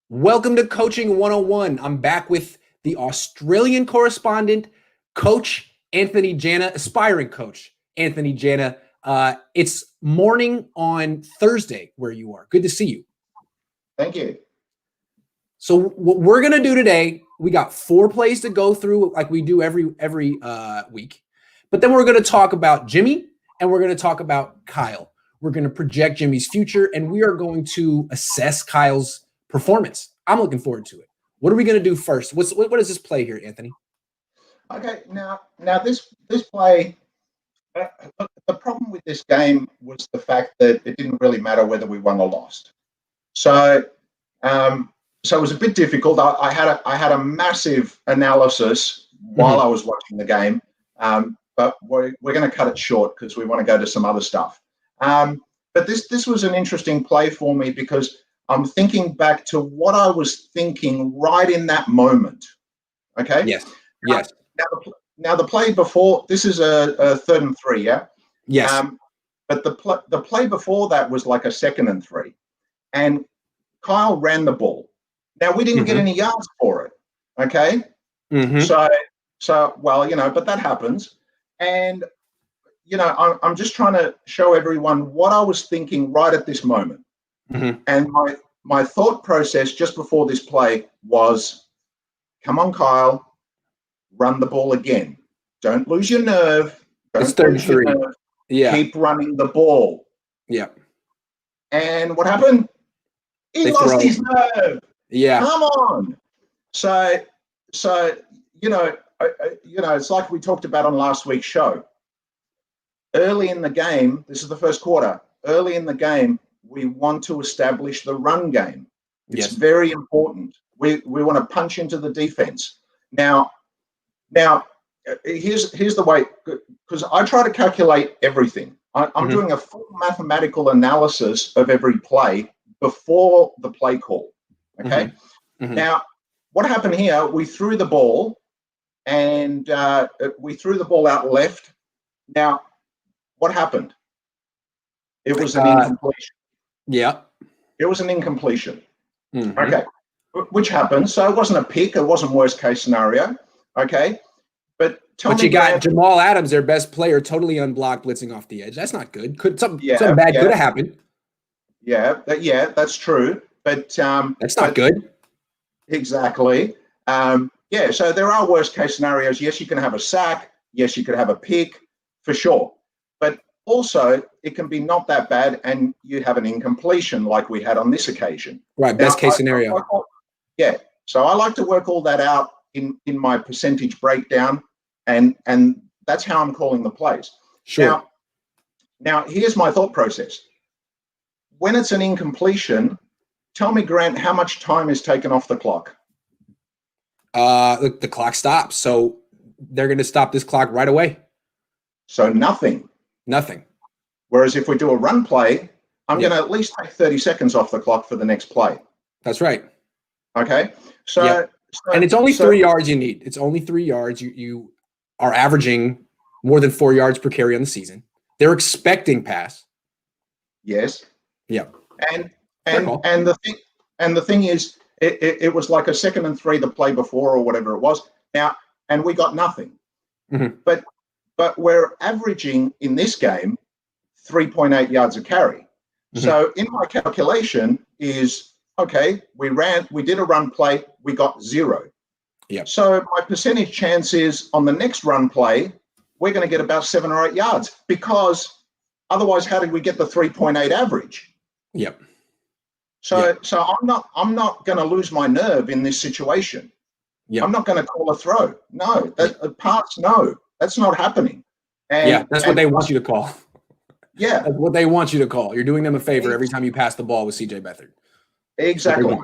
Welcome to Coaching 101. I'm back with the Australian correspondent, Coach Anthony Jana, aspiring coach Anthony Jana. It's morning on Thursday where you are. Good to see you. Thank you. So what we're going to do today, we got 4 plays to go through like we do every week. But then we're going to talk about Jimmy and we're going to talk about Kyle. We're going to project Jimmy's future and we are going to assess Kyle's performance. I'm looking forward to it. What are we going to do first? What is this play here, Anthony? Okay, now this play. The problem with this game was the fact that it didn't really matter whether we won or lost. So it was a bit difficult. I had a massive analysis while I was watching the game, but we're going to cut it short because we want to go to some other stuff. But this was an interesting play for me because I'm thinking back to what I was thinking right in that moment. Okay. Yes. Yes. Now the play before this is a 3rd and 3. Yeah. Yes. But the play before that was like a 2nd and 3, and Kyle ran the ball. Now we didn't get any yards for it. Okay. So well, but that happens, and I'm just trying to show everyone what I was thinking right at this moment. And my thought process just before this play was, come on, Kyle, run the ball again. Don't lose your nerve. It's 3rd and 3. Yeah. Keep running the ball. Yeah. And what happened? He lost his nerve. Yeah. Come on. So it's like we talked about on last week's show. Early in the game, this is the first quarter. Early in the game, we want to establish the run game. It's very important. We want to punch into the defense. Now, here's the way, because I try to calculate everything. I'm doing a full mathematical analysis of every play before the play call. Okay. Now, what happened here? We threw the ball, and we threw the ball out left. Now, what happened? It was an incompletion. Yeah. It was an incompletion. Okay. Which happened. So it wasn't a pick. It wasn't worst case scenario. Okay. But you got Jamal Adams, their best player, totally unblocked, blitzing off the edge. That's not good. Something bad could have happened. Yeah, that's true. But that's not good. Exactly. So there are worst case scenarios. Yes, you can have a sack. Yes, you could have a pick, for sure. But also, it can be not that bad, and you have an incompletion like we had on this occasion. Right, best case scenario. So I like to work all that out in my percentage breakdown, and that's how I'm calling the plays. Sure. Now here's my thought process. When it's an incompletion, tell me, Grant, how much time is taken off the clock? The clock stops, so they're going to stop this clock right away. So nothing. Whereas if we do a run play, I'm going to at least take 30 seconds off the clock for the next play. That's right. Okay. So and it's only 3 yards you need. It's only 3 yards. You are averaging more than 4 yards per carry on the season. They're expecting pass. Yes. Yeah. And the thing is, it was like a 2nd and 3 the play before or whatever it was. Now, and we got nothing. But we're averaging in this game 3.8 yards a carry. So in my calculation is, okay, we did a run play, we got 0. Yeah. So my percentage chance is on the next run play, we're going to get about 7 or 8 yards, because otherwise, how did we get the 3.8 average? Yep. So I'm not going to lose my nerve in this situation. Yep. I'm not going to call a throw. No, a pass. No, that's not happening. That's what they want you to call. Yeah. That's what they want you to call. You're doing them a favor every time you pass the ball with CJ Beathard. Exactly.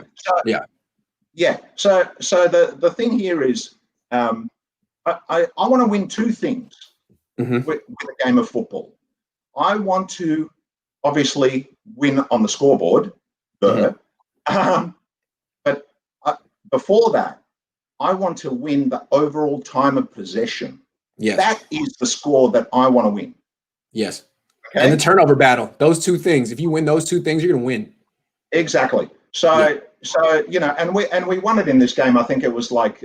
So the thing here is, I want to win 2 things with a game of football. I want to obviously win on the scoreboard, but before that, I want to win the overall time of possession. Yes. That is the score that I want to win. Yes. Okay? And the turnover battle, those 2 things. If you win those 2 things, you're going to win. Exactly. So and we won it in this game. I think it was like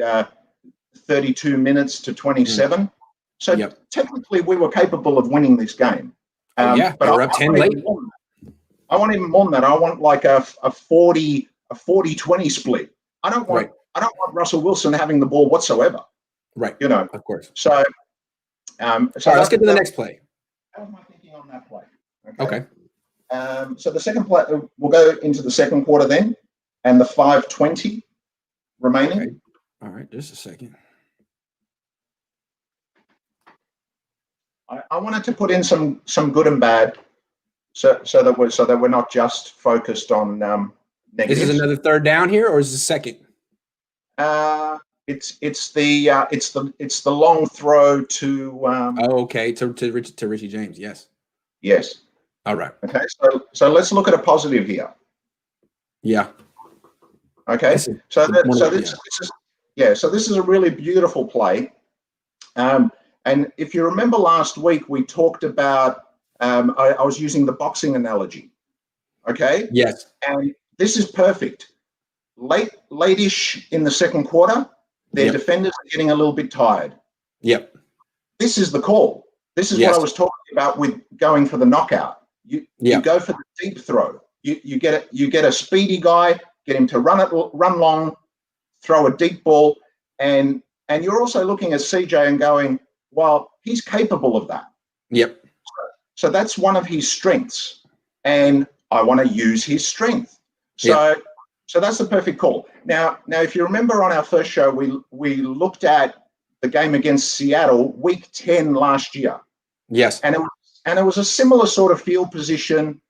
32 minutes to 27. So technically, we were capable of winning this game. But we're up 10 late. I want even more than that. I want like a 40-20 split. I don't want Russell Wilson having the ball whatsoever. Right. Of course. So, all right, let's get to the next play. How was my thinking on that play? Okay. So the second play, we'll go into the second quarter then, and the 5:20 remaining. Okay. All right, just a second. I wanted to put in some good and bad, so that we're not just focused on negatives. Is this another third down here, or is this second? It's the long throw to. To Richie James. Yes. Yes. All right. Okay. So let's look at a positive here. Yeah. Okay. So this is a really beautiful play. And if you remember last week, we talked about, I was using the boxing analogy. Okay. Yes. And this is perfect. Late-ish in the second quarter, their defenders are getting a little bit tired. Yep. This is the call. This is what I was talking about with going for the knockout. You go for the deep throw. You get a speedy guy, get him to run long, throw a deep ball, and you're also looking at CJ and going, well, he's capable of that. Yep. So that's one of his strengths, and I want to use his strength. So that's the perfect call. Now, if you remember on our first show, we looked at the game against Seattle, Week 10 last year. Yes. And it was a similar sort of field position,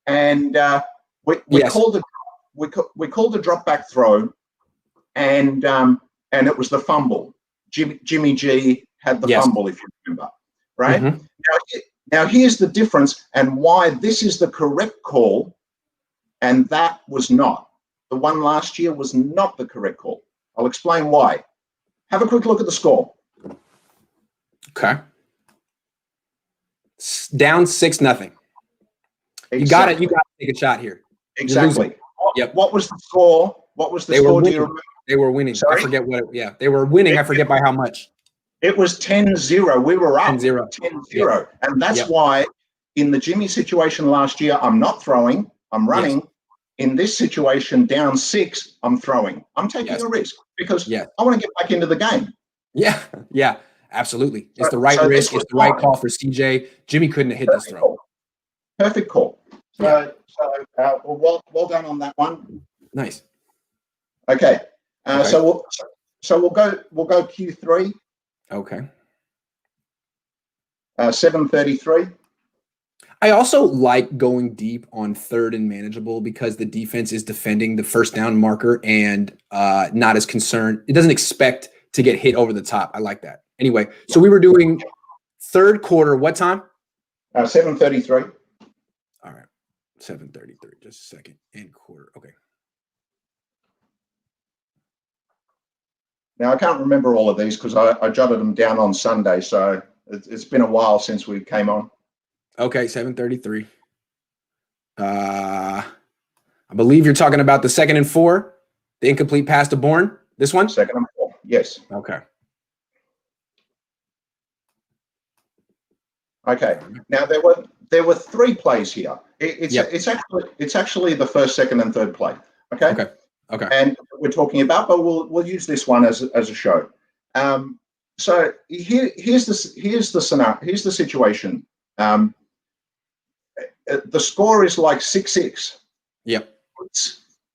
and we called a drop back throw, and it was the fumble. Jimmy G had the fumble, if you remember, right? Mm-hmm. Now here's the difference, and why this is the correct call, and that was not. The one last year was not the correct call. I'll explain why. Have a quick look at the score. Okay. Down 6-0. Exactly. You got to take a shot here. Exactly. Yep. What was the score? What was the score? Do you remember? They were winning. Sorry? I forget what. They were winning. I forget by how much. It was 10-0. We were up 10-0. 10-0. Yep. And that's why in the Jimmy situation last year, I'm not throwing, I'm running. Yes. In this situation, down 6, I'm throwing. I'm taking a risk because I want to get back into the game. Yeah, absolutely. It's the right risk. It's the right call for CJ. Jimmy couldn't have hit this throw. Perfect call. Well done on that one. Nice. Okay. So we'll go Q3. Okay. 7:33. I also like going deep on third and manageable because the defense is defending the first down marker and not as concerned. It doesn't expect to get hit over the top. I like that. Anyway, so we were doing third quarter. What time? 7:33. All right. 7:33. Just a second. And quarter. Okay. Now, I can't remember all of these because I jotted them down on Sunday. So it's been a while since we came on. Okay, 7:33. I believe you're talking about the 2nd and 4, the incomplete pass to Bourne. This one? 2nd and 4. Yes. Okay. Okay. Now there were 3 plays here. It's actually the first, second, and third play. Okay. And we're talking about, but we'll use this one as a show. So here's the scenario. Here's the situation. The score is like 6-6. Yep.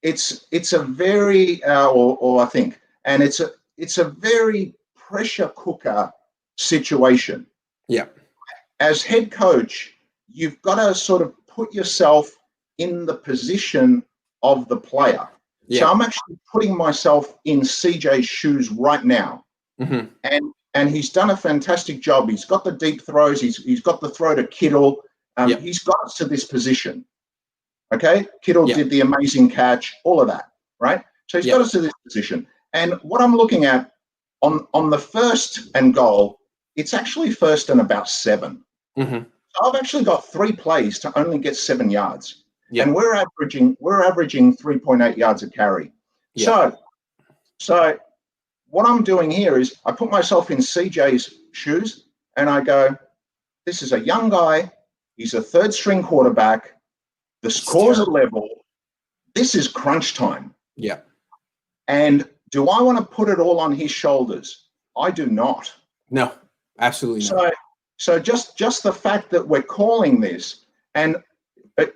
It's a very I think, and it's a very pressure cooker situation. Yeah. As head coach, you've got to sort of put yourself in the position of the player. Yeah. So I'm actually putting myself in CJ's shoes right now. Mm-hmm. And he's done a fantastic job. He's got the deep throws. He's got the throw to Kittle. He's got us to this position. Okay? Kittle did the amazing catch, all of that, right? So he's got us to this position. And what I'm looking at on the 1st and goal, it's actually 1st and about 7. Mm-hmm. So I've actually got 3 plays to only get 7 yards. Yeah. And we're averaging 3.8 yards a carry. Yeah. So what I'm doing here is I put myself in CJ's shoes and I go, this is a young guy. He's a third string quarterback. The scores are level. This is crunch time. Yeah. And do I want to put it all on his shoulders? I do not. No, absolutely not. So just the fact that we're calling this, and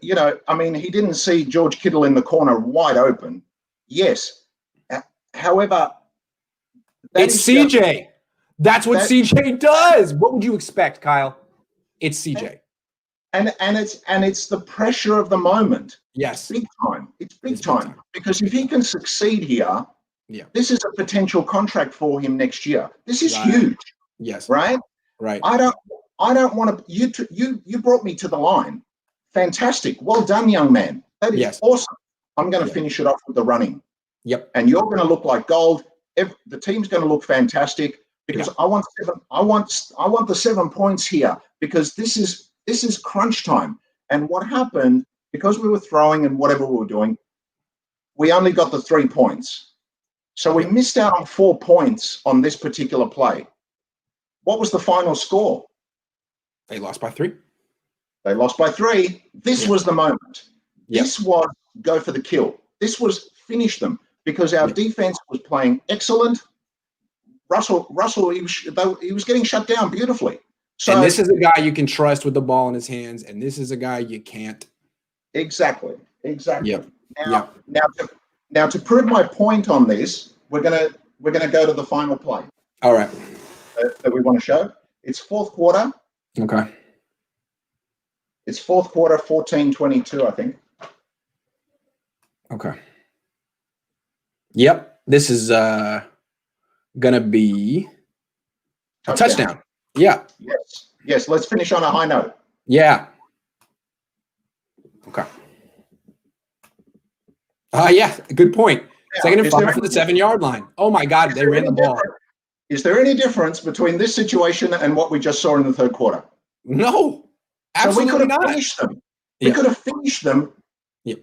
you know, I mean, he didn't see George Kittle in the corner wide open. Yes. However, it's CJ. That's what CJ does. What would you expect, Kyle? It's CJ. And it's the pressure of the moment. Yes. It's big time. It's big time. Because if he can succeed here, this is a potential contract for him next year. This is huge. Yes. Right? Right. I don't want to you brought me to the line. Fantastic. Well done, young man. That is awesome. I'm going to finish it off with the running. Yep. And you're going to look like gold. The team's going to look fantastic because I want the 7 points here because this is crunch time. And what happened, because we were throwing and whatever we were doing, we only got the 3 points. So we missed out on 4 points on this particular play. What was the final score? They lost by 3. They lost by 3. This was the moment. This was go for the kill. This was finish them because our defense was playing excellent. Russell, he was getting shut down beautifully. So, and this is a guy you can trust with the ball in his hands, and this is a guy you can't. Exactly. Yep. Now to prove my point on this, we're gonna go to the final play. All right. That we want to show. It's fourth quarter. Okay. It's fourth quarter, 14-22, I think. Okay. Yep. This is gonna be a touchdown. Yeah. Yes. Let's finish on a high note. Yeah. Okay. Yeah. Good point. Second and 5 for the 7-yard line. Oh my God, they ran the ball. Is there any difference between this situation and what we just saw in the third quarter? No, absolutely so we could not. have finished them. We could have finished them. Yep.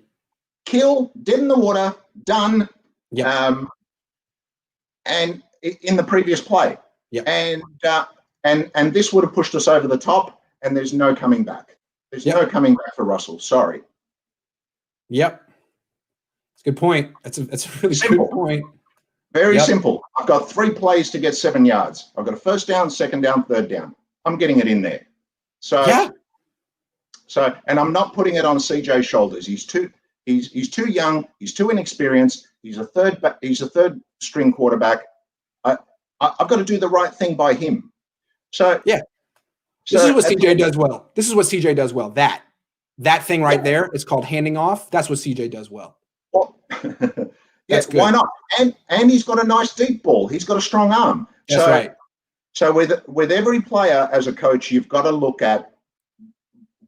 Kill, dead in the water, done. Yep. And in the previous play. Yep. And this would have pushed us over the top, and there's no coming back. There's no coming back for Russell. Sorry. Yep. It's a good point. That's a really good point. Very simple. I've got 3 plays to get 7 yards. I've got a first down, second down, third down. I'm getting it in there. So and I'm not putting it on CJ's shoulders. He's too young. He's too inexperienced. He's a third string quarterback. I've got to do the right thing by him. So this is what CJ does well. This is what CJ does well. That thing right there is called handing off. That's what CJ does well. Well, That's good. Why not? And he's got a nice deep ball. He's got a strong arm. That's right. So with every player as a coach, you've got to look at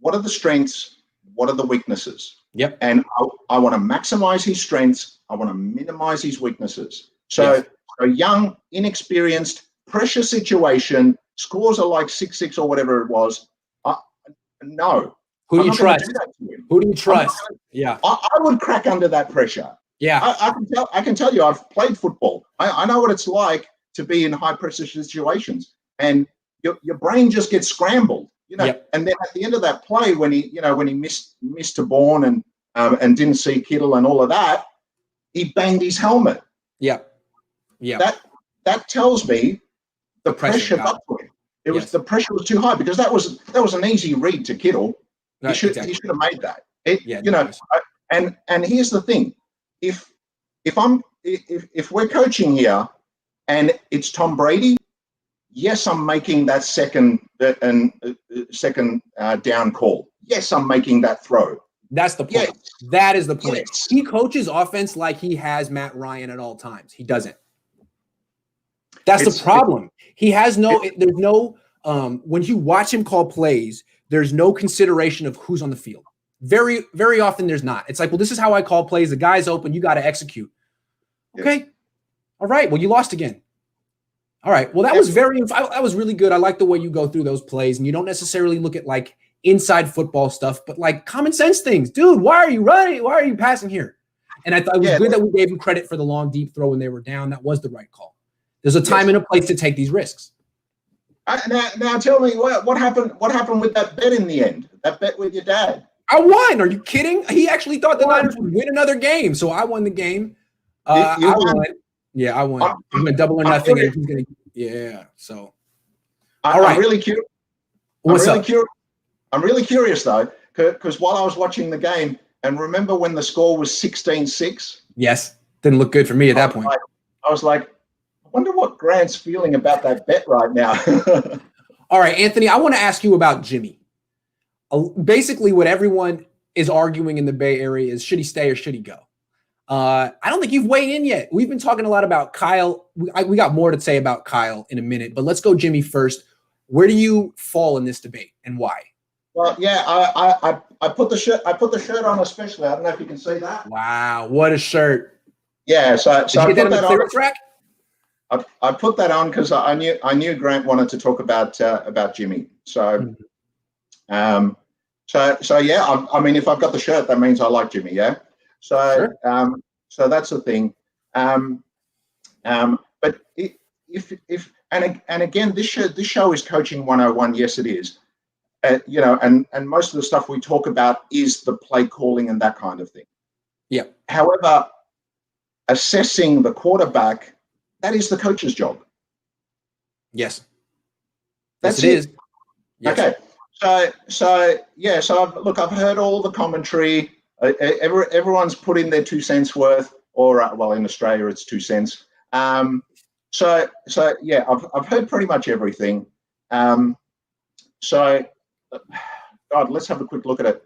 what are the strengths, what are the weaknesses. Yep. And I want to maximize his strengths. I want to minimize his weaknesses. So a young, inexperienced, pressure situation, scores are like 6-6 or whatever it was. No. Who do you trust? Who do you trust? I would crack under that pressure. Yeah. I can tell you, I've played football. I know what it's like to be in high pressure situations, and your brain just gets scrambled, you know. And then at the end of that play, when he missed to Bourne and didn't see Kittle and all of that, he banged his helmet. Yeah. That tells me the pressure got to him. It was the pressure was too high because that was an easy read to Kittle. He should have made that. And here's the thing: if we're coaching here and it's Tom Brady, yes, I'm making that second down call. Yes, I'm making that throw. That's the point. Yes. That is the point. Yes. He coaches offense like he has Matt Ryan at all times. He doesn't. That's the problem. He has there's no when you watch him call plays, there's no consideration of who's on the field. Very, very often there's not. It's like, well, this is how I call plays. The guy's open. You got to execute. Okay. All right. Well, you lost again. All right. Well, that was really good. I like the way you go through those plays, and you don't necessarily look at like inside football stuff, but like common sense things. Dude, why are you running? Why are you passing here? And I thought it was good that we gave him credit for the long, deep throw when they were down. That was the right call. There's a time and a place to take these risks. Now tell me what happened. What happened with that bet in the end? That bet with your dad. I won. Are you kidding? He actually thought the Niners would win another game, so I won the game. I won. Yeah, I won. I'm going to double or nothing. And he's going to. Yeah. So. All right. I'm really curious. I'm really curious though, because while I was watching the game, and remember when the score was 16-6? Yes. Didn't look good for me at that point. I was like, I wonder what Grant's feeling about that bet right now. All right, Anthony, I want to ask you about Jimmy. Basically, what everyone is arguing in the Bay Area is, should he stay or should he go? I don't think you've weighed in yet. We've been talking a lot about Kyle. We got more to say about Kyle in a minute, but let's go Jimmy first. Where do you fall in this debate and why? Well, yeah, I put the shirt. I put the shirt on especially. I don't know if you can see that. Wow, what a shirt! Yeah, so I put that on. Rack? I put that on because I knew Grant wanted to talk about Jimmy. So, so yeah. I mean, if I've got the shirt, that means I like Jimmy. Yeah. So, sure. So that's the thing. But if and again, this show is Coaching 101. Yes, it is. You know, and most of the stuff we talk about is the play calling and that kind of thing. Yeah. However, assessing the quarterback, that is the coach's job. Yes. That's yes, it it. is. Yes. Okay. So I've heard all the commentary. Everyone's put in their 2 cents worth, or well, in Australia it's 2 cents. So yeah, I've heard pretty much everything. So, God, let's have a quick look at it.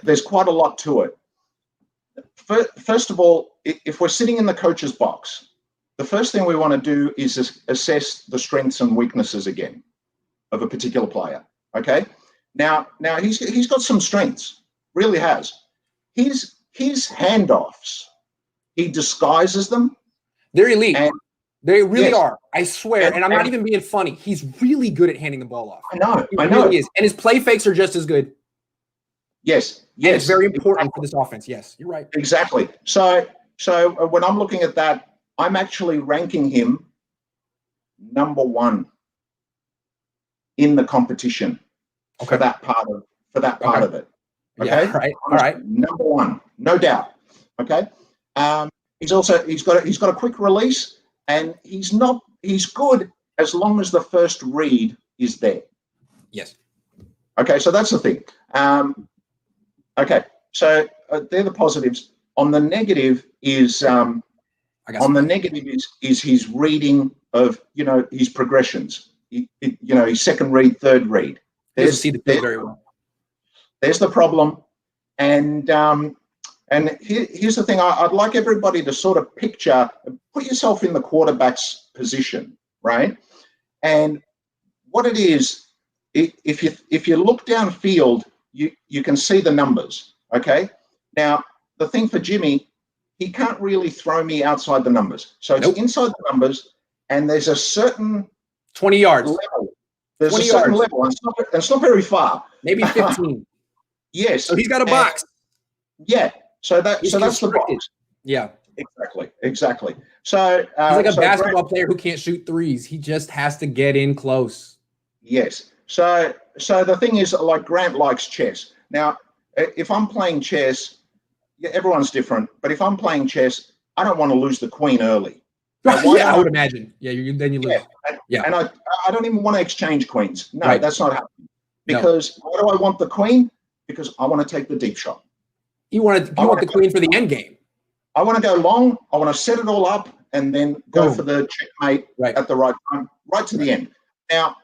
There's quite a lot to it. First of all, if we're sitting in the coach's box, the first thing we want to do is assess the strengths and weaknesses again of a particular player. Okay. Now he's got some strengths, really has. His handoffs, he disguises them. They're elite. They really Yes. are. I swear. And I'm not even being funny. He's really good at handing the ball off. I know. He really is. And his play fakes are just as good. Yes. And it's very important for this offense. Yes, you're right. Exactly. So when I'm looking at that, I'm actually ranking him number 1 in the competition for that part of it. Okay. Yeah, right. All right. Number 1, no doubt. Okay. He's got a quick release, and he's good as long as the first read is there. Yes. Okay. So that's the thing. Okay. So they're the positives. On the negative is his reading of his progressions. His second read, third read. There's very well. There's the problem, and here's the thing. I'd like everybody to sort of put yourself in the quarterback's position, right? And what it is, if you look downfield, you can see the numbers. Okay. Now the thing for Jimmy, he can't really throw me outside the numbers. So it's inside the numbers, and there's a certain 20 yards level. There's a certain level, and it's not very far. Maybe 15. Yes. So he's got a box. Yeah. So that's the box. Yeah. Exactly. So he's like a basketball player who can't shoot threes. He just has to get in close. Yes. So the thing is, like, Grant likes chess. Now, if I'm playing chess, yeah, everyone's different. But if I'm playing chess, I don't want to lose the queen early. I would imagine. Yeah, then you lose. Yeah. And I don't even want to exchange queens. No, that's not happening. Because why do I want the queen? Because I want to take the deep shot. You want the queen for the end game. I want to go long. I want to set it all up and then go for the checkmate at the right time, right to the end. Now,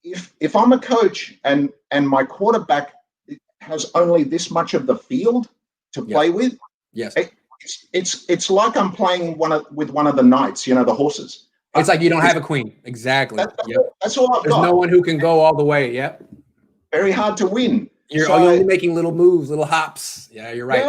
if I'm a coach and my quarterback has only this much of the field to play with, yes, it's like I'm playing with one of the knights, the horses. It's like you don't have a queen. Exactly. That's all I've got. There's no one who can go all the way. Yep. Very hard to win. You're only making little moves, little hops. Yeah, you're right.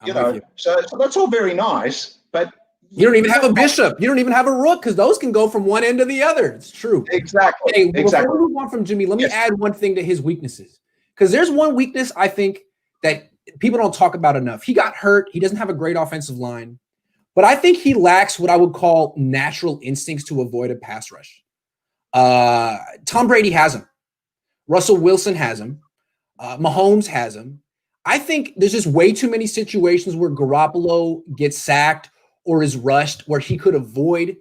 Yeah, I'm with you. So that's all very nice, but You don't even have a bishop. You don't even have a rook because those can go from one end to the other. It's true. Exactly. Hey, Exactly. before we move on from Jimmy, let me add one thing to his weaknesses, because there's one weakness I think that people don't talk about enough. He got hurt. He doesn't have a great offensive line, but I think he lacks what I would call natural instincts to avoid a pass rush. Tom Brady has him. Russell Wilson has him. Mahomes has him. I think there's just way too many situations where Garoppolo gets sacked or is rushed where he could avoid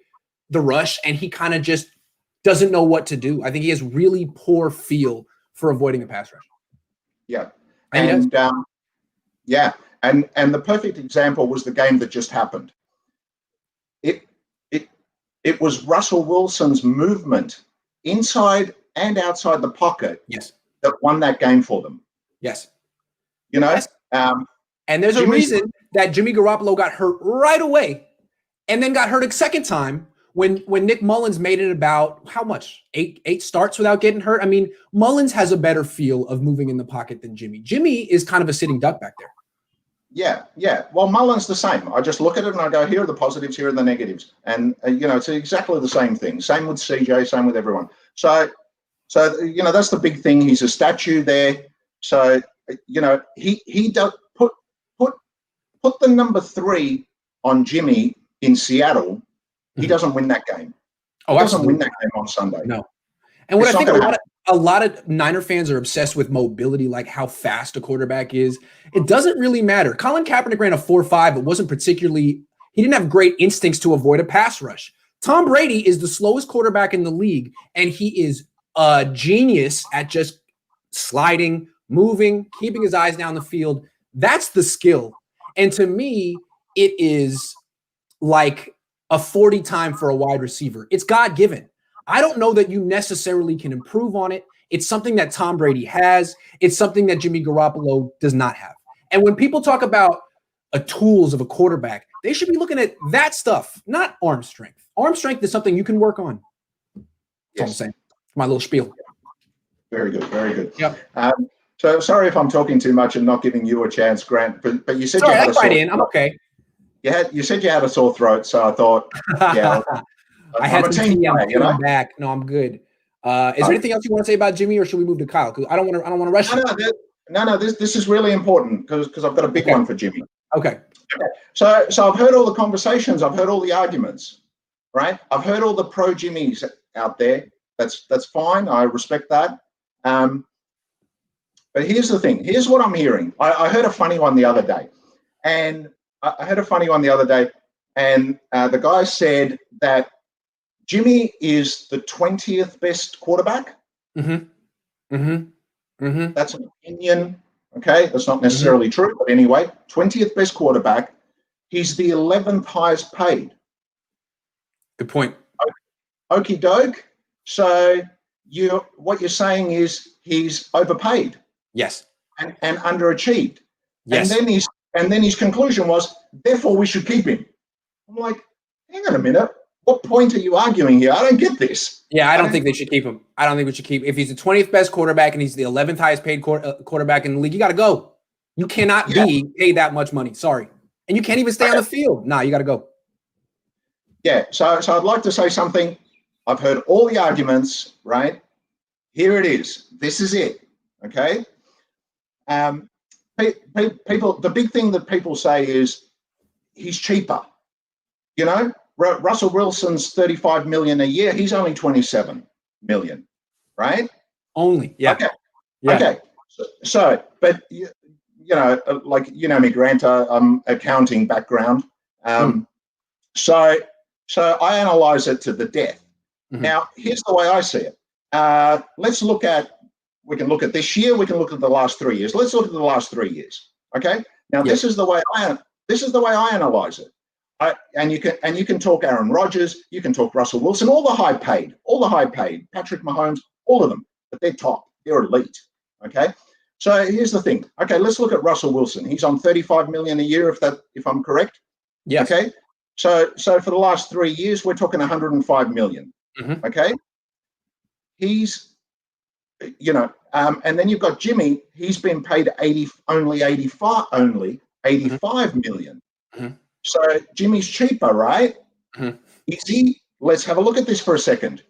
the rush and he kind of just doesn't know what to do. I think he has really poor feel for avoiding a pass rush. Yeah. And yeah. And the perfect example was the game that just happened. It was Russell Wilson's movement inside and outside the pocket that won that game for them. Yes. You know? Yes. And there's a reason that Jimmy Garoppolo got hurt right away and then got hurt a second time when Nick Mullins made it about how much? Eight starts without getting hurt? I mean, Mullins has a better feel of moving in the pocket than Jimmy. Jimmy is kind of a sitting duck back there. Yeah. Well, Mullins the same. I just look at it and I go, here are the positives, here are the negatives. And, it's exactly the same thing. Same with CJ, same with everyone. So that's the big thing. He's a statue there. So, he does put the number 3 on Jimmy in Seattle. He doesn't win that game. He doesn't win that game on Sunday. No. And what I think a lot of Niner fans are obsessed with mobility, like how fast a quarterback is. It doesn't really matter. Colin Kaepernick ran a 4.5. It wasn't particularly – he didn't have great instincts to avoid a pass rush. Tom Brady is the slowest quarterback in the league, and he is a genius at just sliding, moving, keeping his eyes down the field. That's the skill. And to me, it is like a 40 time for a wide receiver. It's God-given. I don't know that you necessarily can improve on it. It's something that Tom Brady has. It's something that Jimmy Garoppolo does not have. And when people talk about tools of a quarterback, they should be looking at that stuff, not arm strength. Arm strength is something you can work on. That's all I'm saying. My little spiel. Very good. Very good. Yep. So sorry if I'm talking too much and not giving you a chance, Grant, but you said you had a sore throat. I'm okay. You said you had a sore throat, so I thought, I had some tea. I'm back. No, I'm good. Is there anything else you want to say about Jimmy, or should we move to Kyle? Because I don't want to rush you. No. This is really important because I've got a big one for Jimmy. Okay. So I've heard all the conversations. I've heard all the arguments. Right. I've heard all the pro Jimmys out there. That's fine. I respect that. But here's the thing. Here's what I'm hearing. I heard a funny one the other day, and the guy said that Jimmy is the 20th best quarterback. That's an opinion. Okay, that's not necessarily true, but anyway, 20th best quarterback. He's the 11th highest paid. Good point. Okie doke. So what you're saying is he's overpaid. Yes. And underachieved. Yes. And then his conclusion was, therefore we should keep him. I'm like, hang on a minute. What point are you arguing here? I don't get this. Yeah, I don't think they should keep him. I don't think we should keep. If he's the 20th best quarterback and he's the 11th highest paid quarterback in the league, you got to go. You cannot be paid that much money. Sorry. And you can't even stay on the field. Nah, you got to go. Yeah, so I'd like to say something. I've heard all the arguments, right? Here it is. This is it, okay? People, the big thing that people say is he's cheaper. You know, Russell Wilson's $35 million a year. He's only $27 million, right? Only, yeah. Okay. Yeah. Okay. So, but you know, like me, Grant. I'm accounting background. So I analyze it to the death. Now, here's the way I see it. We can look at this year. We can look at the last 3 years. Let's look at the last 3 years. Okay. Now, this is the way I analyze it. And you can talk Aaron Rodgers. You can talk Russell Wilson. All the high paid. Patrick Mahomes. All of them. But they're top. They're elite. Okay. So here's the thing. Okay, let's look at Russell Wilson. He's on $35 million a year, if I'm correct. Yes. Okay. So for the last 3 years, we're talking $105 million. Okay. He's, and then you've got Jimmy. He's been paid only 85 million. So Jimmy's cheaper, right? Mhm. Easy. Let's have a look at this for a second.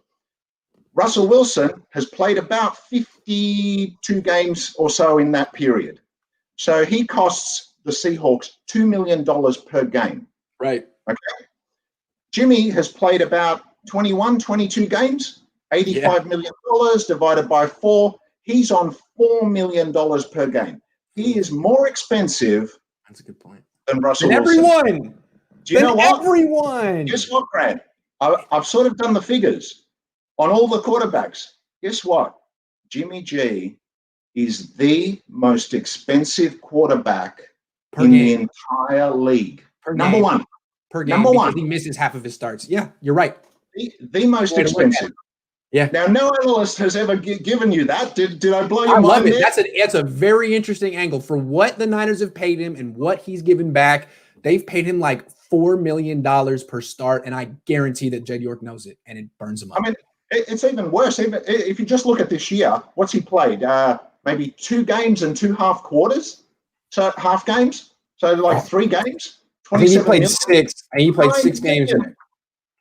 Russell Wilson has played about 52 games or so in that period. So he costs the Seahawks $2 million per game. Right. Okay. Jimmy has played about 21, 22 games, $85 million divided by 4. He's on $4 million per game. He is more expensive. That's a good point. Than Russell Wilson. Everyone. Do you know what? Everyone. Guess what, Grant? I've sort of done the figures on all the quarterbacks. Guess what? Jimmy G is the most expensive quarterback in the entire league. Number one. Per game because he misses half of his starts. Yeah, you're right. The most expensive. Yeah. Now, no analyst has ever given you that. Did I blow your mind? I love it. That's a very interesting angle for what the Niners have paid him and what he's given back. They've paid him like $4 million per start, and I guarantee that Jed York knows it, and it burns him up. I mean, it's even worse. Even if you just look at this year, what's he played? Maybe 2 games and 2 half quarters. So half games. So like 3 games. I think he played 6, and he played 6 games.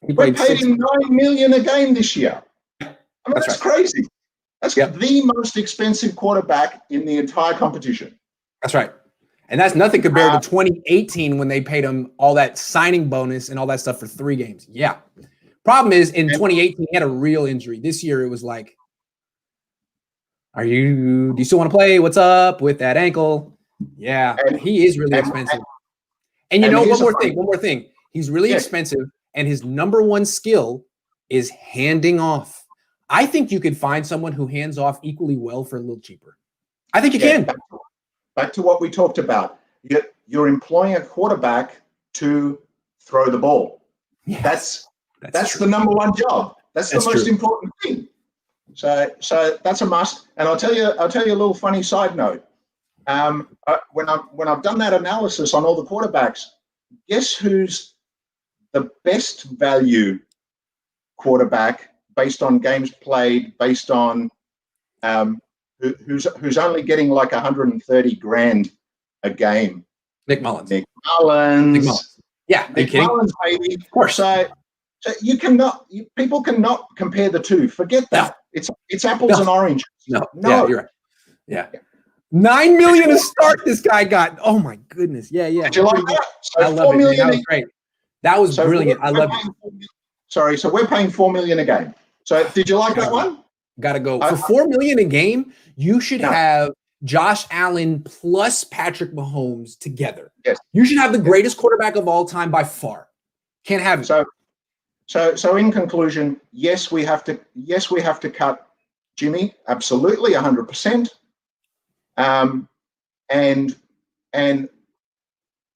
We paid him $9 million a game this year. I mean, that's crazy. That's the most expensive quarterback in the entire competition. That's right. And that's nothing compared to 2018 when they paid him all that signing bonus and all that stuff for 3 games. Yeah. Problem is, in 2018, he had a real injury. This year, it was like, do you still want to play? What's up with that ankle? Yeah, he is really expensive. And you know, one more thing. He's really expensive, and his number one skill is handing off. I think you could find someone who hands off equally well for a little cheaper. I think you can. Back to what we talked about. You're employing a quarterback to throw the ball. Yes. That's the number one job. That's the most important thing. So that's a must. And I'll tell you a little funny side note. When I've done that analysis on all the quarterbacks, guess who's the best value quarterback based on games played, based on who's only getting like $130,000 a game? Nick Mullins. Yeah, Nick Mullins, baby. Of course. So people cannot compare the two. Forget that. No. It's apples and oranges. No. Yeah, you're right. Yeah. $9 million to start this guy got. Oh my goodness. Yeah. Did you like that? So I love it. Man. That was great. That was brilliant. I love it. Sorry, so we're paying $4 million a game. So did you like that one? Gotta go. For $4 million a game, you should have Josh Allen plus Patrick Mahomes together. Yes. You should have the greatest quarterback of all time by far. Can't have it. So in conclusion, yes, we have to cut Jimmy, absolutely, 100%. And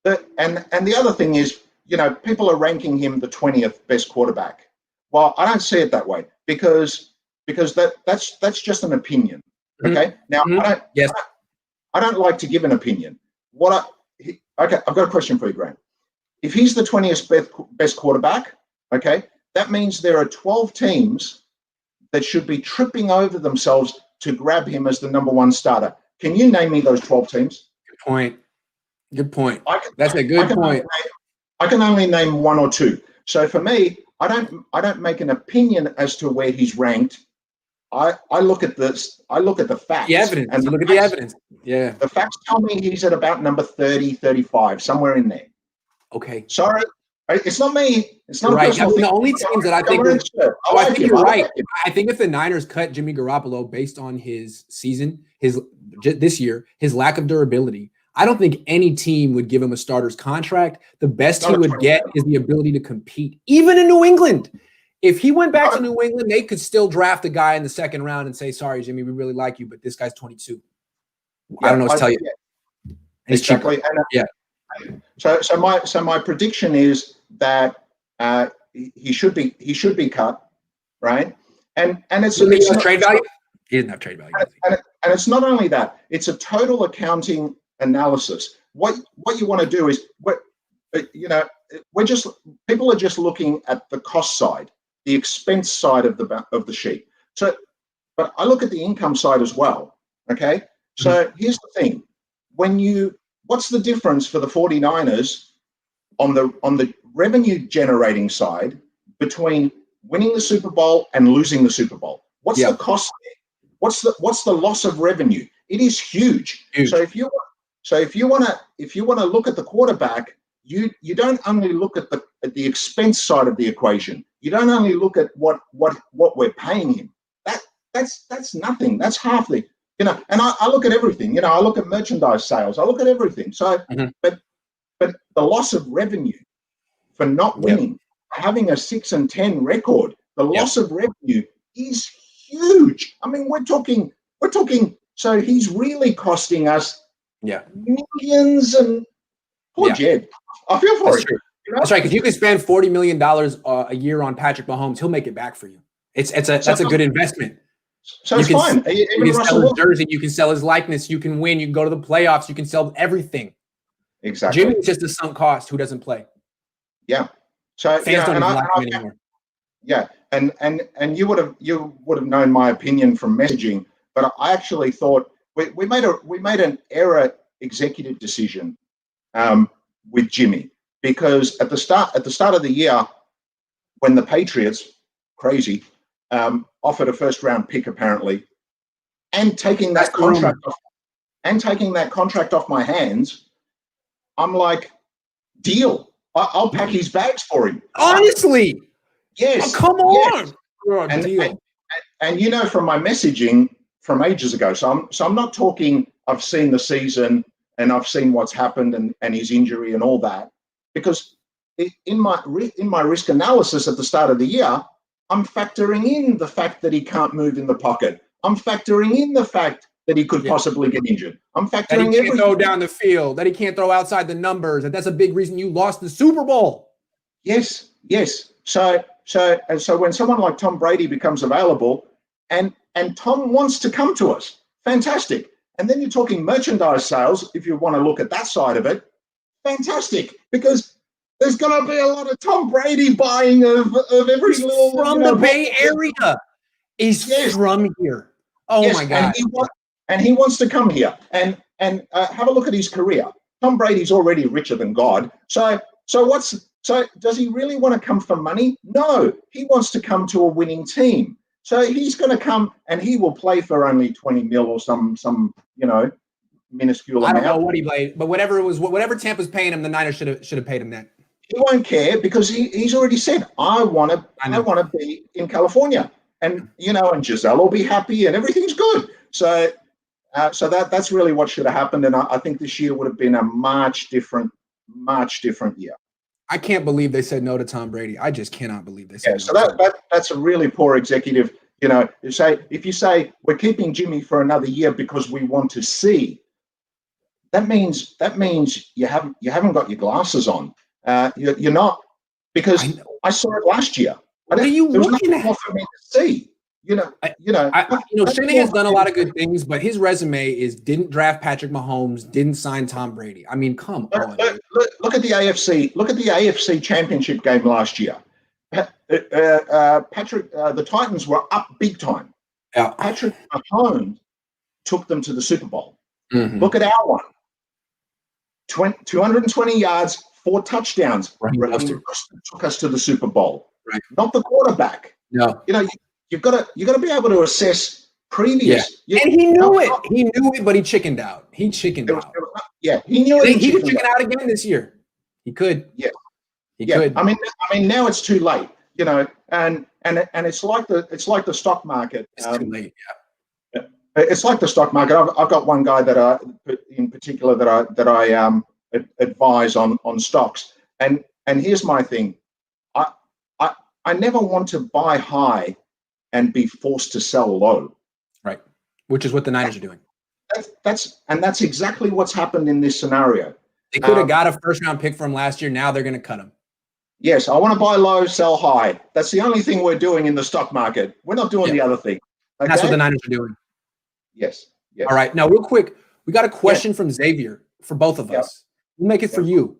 the other thing is, people are ranking him the 20th best quarterback. Well, I don't see it that way because that's just an opinion. Okay. Now I don't like to give an opinion. Okay, I've got a question for you, Grant. If he's the 20th best quarterback, okay, that means there are 12 teams that should be tripping over themselves to grab him as the number one starter. Can you name me those 12 teams? Good point. That's a good point. I can only name 1 or 2. So for me, I don't make an opinion as to where he's ranked. I look at this. I look at the facts. The evidence. And look at the evidence. Yeah. The facts tell me he's at about number 30, 35, somewhere in there. Okay. Sorry. It's not me. It's not right. The only teams that I think I think you're right. I think if the Niners cut Jimmy Garoppolo based on his season, this year, his lack of durability, I don't think any team would give him a starter's contract. The best he would get is the ability to compete, even in New England. If he went back to New England, they could still draft a guy in the second round and say, "Sorry, Jimmy, we really like you, but this guy's 22." I don't know what to tell you. Exactly. So my prediction is that he should be cut, right? And it's trade value. He didn't have trade value. And it's not only that; it's a total accounting analysis. What you want to do is people are just looking at the cost side, the expense side of the sheet. So, but I look at the income side as well. Okay. So here's the thing: what's the difference for the 49ers on the revenue generating side between winning the Super Bowl and losing the Super Bowl. What's the cost there? What's the loss of revenue? It is huge. So if you want to look at the quarterback, you don't only look at the expense side of the equation. You don't only look at what we're paying him. That's nothing. That's half the, and I look at everything. I look at merchandise sales. I look at everything. So but the loss of revenue for not winning, having a 6-10 record, the loss of revenue is huge. I mean, we're talking. So he's really costing us millions. And poor Jed, I feel for him. That's right, because you can spend $40 million a year on Patrick Mahomes. He'll make it back for you. That's a good investment. So it's fine. You can sell his jersey. You can sell his likeness. You can win. You can go to the playoffs. You can sell everything. Exactly. Jimmy's just a sunk cost who doesn't play. Yeah. So fans don't like him anymore. Yeah, and you would have known my opinion from messaging, but I actually thought we made an error executive decision with Jimmy, because at the start of the year, when the Patriots, crazy, offered a first-round pick apparently, and taking that contract off my hands, I'm like, deal. I'll pack his bags for him. Honestly, yes. Oh, come on. Yes. And from my messaging from ages ago, so I'm not talking. I've seen the season and I've seen what's happened and his injury and all that, because in my risk analysis at the start of the year, I'm factoring in the fact that he can't move in the pocket. I'm factoring in the fact that he could possibly get injured. I'm factoring that he can't throw down the field, that he can't throw outside the numbers, that's a big reason you lost the Super Bowl. Yes. So when someone like Tom Brady becomes available, and Tom wants to come to us, fantastic. And then you're talking merchandise sales, if you want to look at that side of it, fantastic, because there's going to be a lot of Tom Brady buying of every little from the Bay Area. He's from here. Oh my God! And he wants to come here and have a look at his career. Tom Brady's already richer than God. So does he really want to come for money? No, he wants to come to a winning team. So he's going to come and he will play for only 20 mil or some minuscule amount. I don't know what he played, but whatever Tampa's paying him, the Niners should have paid him that. He won't care, because he's already said, I want to be in California, and and Giselle will be happy and everything's good. So that's really what should have happened, and I think this year would have been a much different year. I can't believe they said no to Tom Brady. I just cannot believe they said no. So that's a really poor executive. If you say we're keeping Jimmy for another year because we want to see, that means you haven't got your glasses on. You're not, because I saw it last year. What are you looking at? For me to see. Shanahan's done a lot of good things, but his resume is didn't draft Patrick Mahomes, didn't sign Tom Brady. I mean, come on. Look at the AFC. Look at the AFC Championship game last year. Patrick, the Titans were up big time. Yeah. Patrick Mahomes took them to the Super Bowl. Mm-hmm. Look at our one. 220 yards, 4 touchdowns. Took us to the Super Bowl. Right. Not the quarterback. No. You've got to be able to assess previous. Yeah. And he knew it. He knew it, but he chickened out. He chickened out. He knew it. He could chicken out again this year. He could. Yeah. He could. I mean, now it's too late. And it's like the stock market. It's too late. Yeah. It's like the stock market. I've got one guy in particular that I advise on stocks. And here's my thing. I never want to buy high and be forced to sell low. Right. Which is what the Niners are doing. That's exactly what's happened in this scenario. They could have got a first-round pick from last year. Now they're going to cut him. Yes, I want to buy low, sell high. That's the only thing we're doing in the stock market. We're not doing the other thing. Okay? That's what the Niners are doing. Yes. All right. Now, real quick, we got a question from Xavier for both of us. We'll make it for you.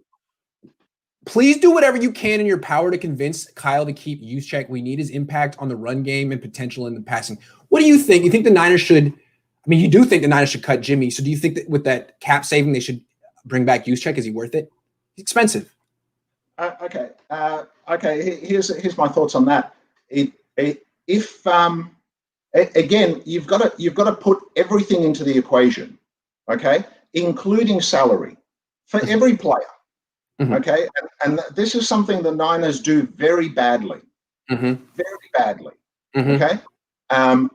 Please do whatever you can in your power to convince Kyle to keep Juszczyk. We need his impact on the run game and potential in the passing. What do you think? You think the Niners should – I mean, you do think the Niners should cut Jimmy. So do you think that with that cap saving they should bring back Juszczyk? Is he worth it? He's expensive. Here's my thoughts on that. If again, you've got to put everything into the equation, okay, including salary for every player. Mhm. Okay, and this is something the Niners do very badly, very badly. Mhm. Okay,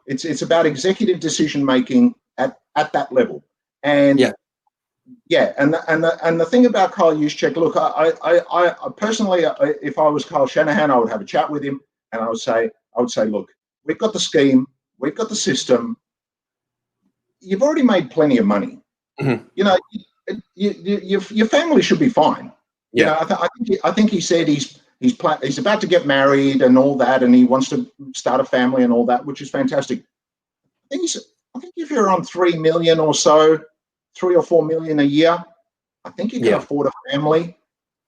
it's about executive decision making at that level, and Yeah. yeah, and the thing about Kyle Juszczyk, look, I personally, if I was Kyle Shanahan, I would have a chat with him, and I would say, look, we've got the scheme, we've got the system. You've already made plenty of money. Mhm. You know, your family should be fine. You Yeah. know, I think he said he's about to get married and all that, and he wants to start a family and all that, which is fantastic. I think if you're on 3 million or so, 3 or 4 million a year, I think you can Yeah. afford a family.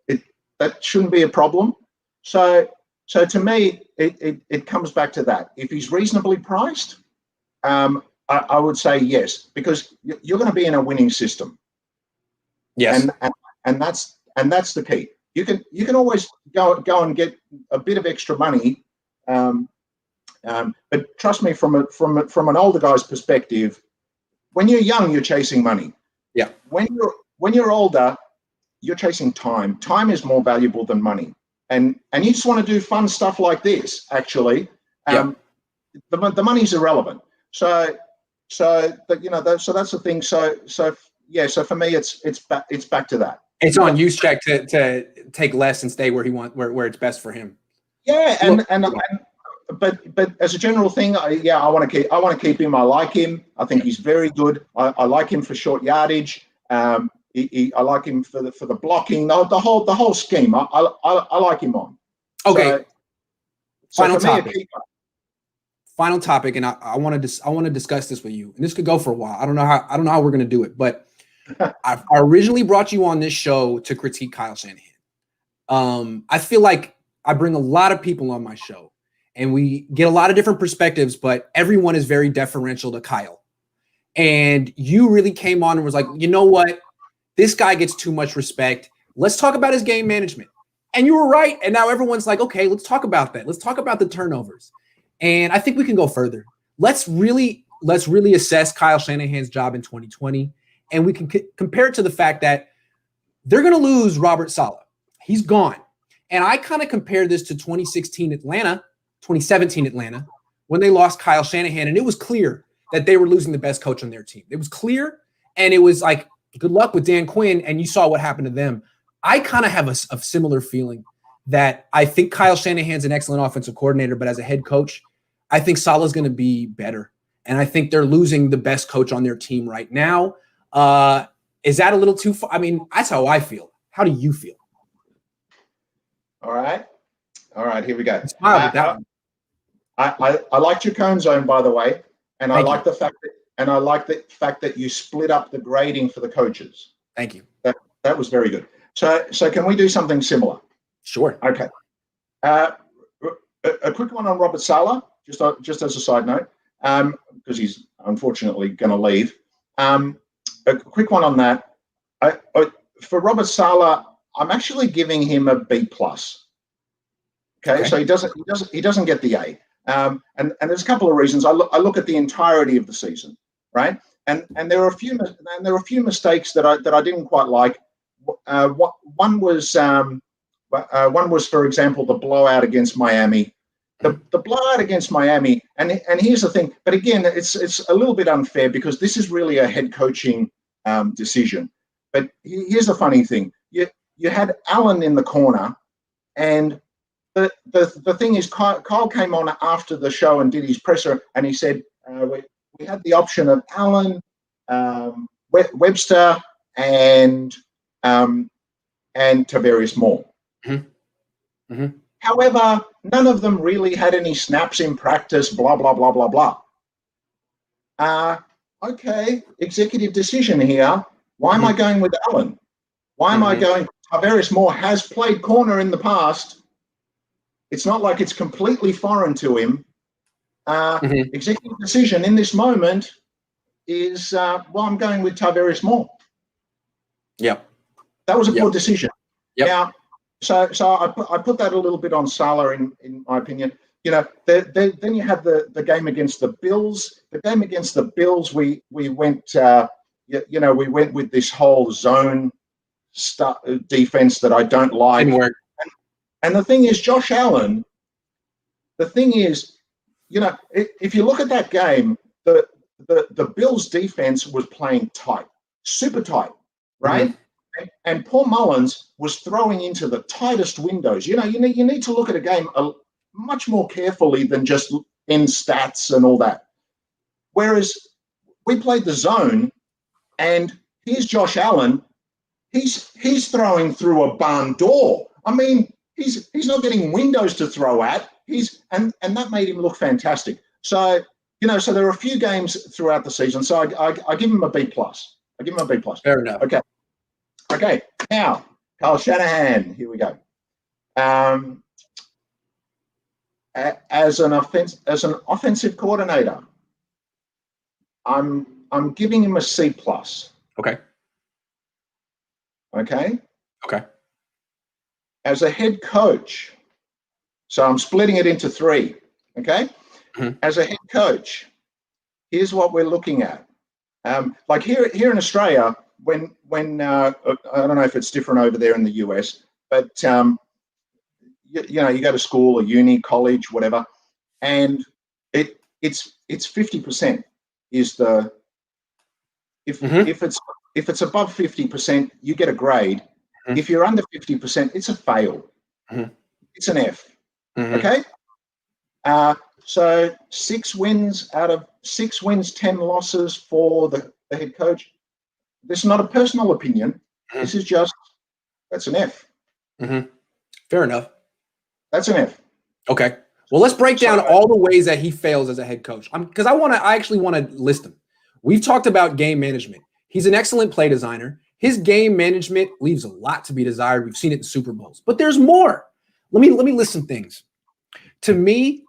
It That shouldn't be a problem. So to me, it comes back to that. If he's reasonably priced, I would say yes, because you're going to be in a winning system, Yes. and that's the key. You can always go and get a bit of extra money, um, but trust me, from an older guy's perspective, when you're young, you're chasing money. Yeah. When you're older, you're chasing time. Time is more valuable than money, and you just want to do fun stuff like this. Actually, Yeah. the money's irrelevant. So that's the thing. So yeah. So for me, it's back to that. It's You on got Juszczyk to take less and stay where it's best for him. Yeah, Look. but as a general thing, I want to keep him. I like him. I think he's very good. I like him for short yardage. I like him for the blocking. The whole scheme. I like him on. Okay. So Final for me, a topic. keeper. Final topic, and I want to discuss this with you. And this could go for a while. I don't know how we're going to do it, but I originally brought you on this show to critique Kyle Shanahan. I feel like I bring a lot of people on my show, and we get a lot of different perspectives, but everyone is very deferential to Kyle. And you really came on and was like, you know what? This guy gets too much respect. Let's talk about his game management. And you were right. And now everyone's like, okay, let's talk about that. Let's talk about the turnovers. And I think we can go further. Let's really assess Kyle Shanahan's job in 2020. And we can compare it to the fact that they're going to lose Robert Saleh. He's gone. And I kind of compare this to 2017 Atlanta, when they lost Kyle Shanahan. And it was clear that they were losing the best coach on their team. It was clear. And it was like, good luck with Dan Quinn. And you saw what happened to them. I kind of have a similar feeling that I think Kyle Shanahan's an excellent offensive coordinator, but as a head coach, I think Saleh's going to be better. And I think they're losing the best coach on their team right now. Is that a little too far? I mean, that's how I feel. How do you feel? All right. Here we go. Smile with that one. I liked your Cohn zone, by the way, and I Thank you. like the fact that you split up the grading for the coaches. Thank you. That was very good. So can we do something similar? Sure. Okay. A quick one on Robert Saleh, just as a side note, because he's unfortunately going to leave. A quick one on that. For Robert Saleh, I'm actually giving him a B plus. Okay, so he doesn't get the A. And there's a couple of reasons. I look at the entirety of the season, right? And there are a few mistakes that I didn't quite like. One was, for example, the blowout against Miami. The blowout against Miami, and here's the thing. But again, it's a little bit unfair because this is really a head coaching decision. But here's the funny thing: you had Allen in the corner, and the thing is, Kyle came on after the show and did his presser, and he said we had the option of Allen, Webster, and Tavarius Moore. Mm-hmm. Mm-hmm. However, none of them really had any snaps in practice. Blah blah blah blah blah. Okay, executive decision here. Why am I going with Allen? Why am I going? Tavarius Moore has played corner in the past. It's not like it's completely foreign to him. Executive decision in this moment is, I'm going with Tavarius Moore. Yeah. That was a poor decision. Yep. Now, So I put that a little bit on Salah in my opinion. Then you have the game against the Bills. The game against the Bills, we went we went with this whole zone defense that I don't like. Didn't work. And the thing is, Josh Allen. The thing is, if you look at that game, the Bills defense was playing tight, super tight, right? Mm-hmm. And Paul Mullins was throwing into the tightest windows. You need to look at a game much more carefully than just in stats and all that. Whereas we played the zone, and here's Josh Allen. He's throwing through a barn door. I mean, he's not getting windows to throw at. And that made him look fantastic. So so there are a few games throughout the season. So I give him a B plus. I give him a B plus. Fair enough. Okay. Now, Kyle Shanahan. Here we go. As an offensive coordinator, I'm giving him a C plus. Okay. As a head coach, so I'm splitting it into three. Okay. Mm-hmm. As a head coach, here's what we're looking at. Like here in Australia, when I don't know if it's different over there in the US, but you go to school or uni, college, whatever, and it's 50% is the if it's above 50%, you get a grade. Mm-hmm. If you're under 50%, it's a fail. Mm-hmm. It's an F. Mm-hmm. Okay. So 6 wins out of 6 wins, 10 losses for the head coach. This is not a personal opinion. Mm-hmm. This is just, that's an F. Mm-hmm. Fair enough. That's an F. Okay. Well, let's break down all the ways that he fails as a head coach. Because I actually want to list them. We've talked about game management. He's an excellent play designer. His game management leaves a lot to be desired. We've seen it in Super Bowls, but there's more. Let me list some things. To me,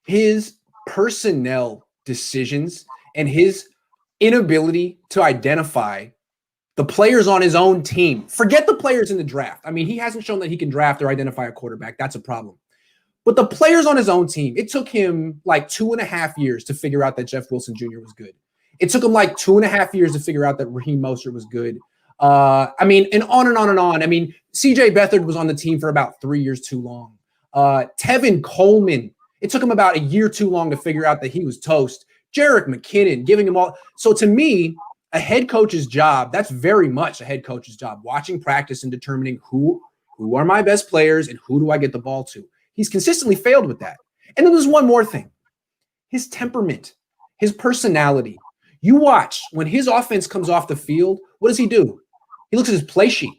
his personnel decisions and his inability to identify the players on his own team. Forget the players in the draft. I mean, he hasn't shown that he can draft or identify a quarterback. That's a problem. But the players on his own team, it took him like 2.5 years to figure out that Jeff Wilson Jr. was good. It took him like 2.5 years to figure out that Raheem Mostert was good. I mean, and on and on and on. I mean, C.J. Beathard was on the team for about 3 years too long. Tevin Coleman, it took him about a year too long to figure out that he was toast. Jerick McKinnon, giving him all. So to me, a head coach's job, that's very much a head coach's job, watching practice and determining who are my best players and who do I get the ball to. He's consistently failed with that. And then there's one more thing. His temperament, his personality. You watch, when his offense comes off the field, what does he do? He looks at his play sheet.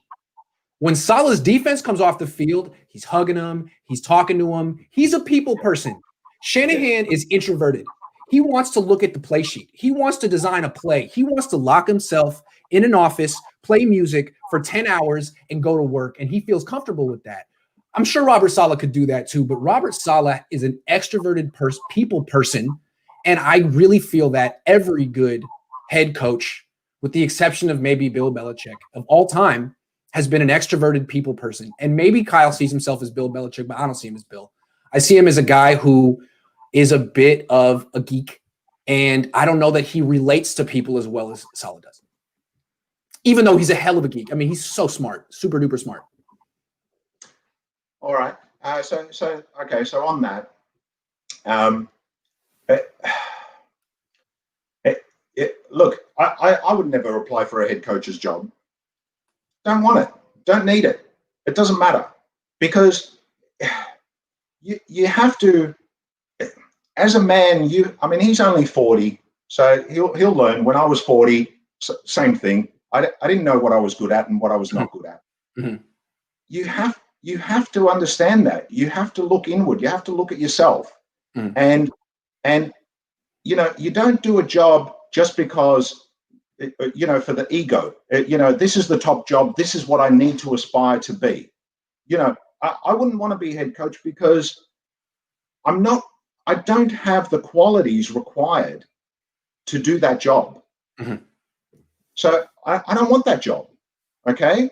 When Salah's defense comes off the field, he's hugging him, he's talking to him. He's a people person. Shanahan is introverted. He wants to look at the play sheet. He wants to design a play. He wants to lock himself in an office, play music for 10 hours, and go to work. And he feels comfortable with that. I'm sure Robert Saleh could do that too, but Robert Saleh is an extroverted people person. And I really feel that every good head coach, with the exception of maybe Bill Belichick of all time, has been an extroverted people person. And maybe Kyle sees himself as Bill Belichick, but I don't see him as Bill. I see him as a guy who is a bit of a geek. And I don't know that he relates to people as well as Saleh does. Even though he's a hell of a geek. I mean, he's so smart, super duper smart. All right. So on that, look, I would never apply for a head coach's job. Don't want it. Don't need it. It doesn't matter, because you have to, as a man. I mean, he's only 40, so he'll learn. When I was 40, same thing. I didn't know what I was good at and what I was not good at. Mm-hmm. You have to understand that. You have to look inward. You have to look at yourself. Mm. And you don't do a job just because, for the ego. This is the top job. This is what I need to aspire to be. I wouldn't want to be head coach because I don't have the qualities required to do that job. Mm-hmm. So I don't want that job. Okay.